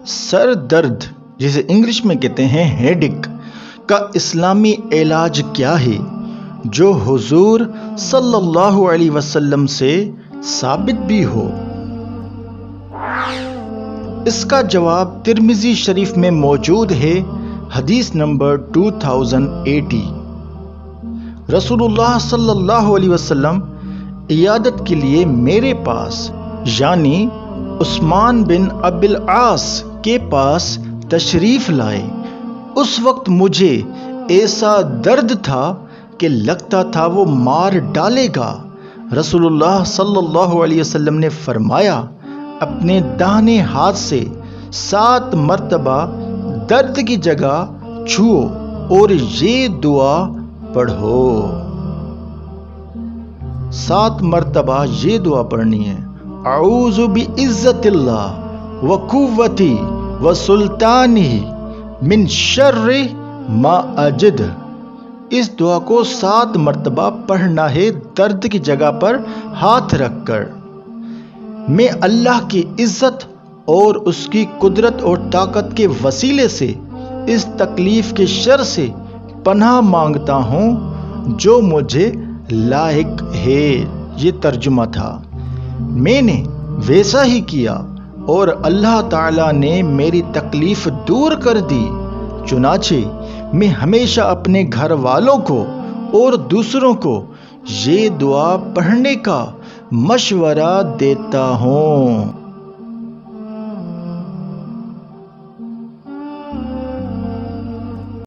سر درد جسے انگلش میں کہتے ہیں ہیڈک کا اسلامی علاج کیا ہے جو حضور صلی اللہ علیہ وسلم سے ثابت بھی ہو؟ اس کا جواب ترمذی شریف میں موجود ہے، حدیث نمبر 2080۔ رسول اللہ صلی اللہ علیہ وسلم عیادت کے لیے میرے پاس یعنی عثمان بن ابی العاص کے پاس تشریف لائے۔ اس وقت مجھے ایسا درد تھا کہ لگتا تھا وہ مار ڈالے گا۔ رسول اللہ صلی اللہ علیہ وسلم نے فرمایا، اپنے داہنے ہاتھ سے 7 مرتبہ درد کی جگہ چھو اور یہ دعا پڑھو۔ 7 مرتبہ یہ دعا پڑھنی ہے، اعوذ بعزت اللہ وقوتہ وسلطانہ من شر ما اجد۔ اس دعا کو 7 مرتبہ پڑھنا ہے درد کی جگہ پر ہاتھ رکھ کر۔ میں اللہ کی عزت اور اس کی قدرت اور طاقت کے وسیلے سے اس تکلیف کے شر سے پناہ مانگتا ہوں جو مجھے لاحق ہے۔ یہ ترجمہ تھا۔ میں نے ویسا ہی کیا اور اللہ تعالیٰ نے میری تکلیف دور کر دی۔ چنانچہ میں ہمیشہ اپنے گھر والوں کو اور دوسروں کو یہ دعا پڑھنے کا مشورہ دیتا ہوں۔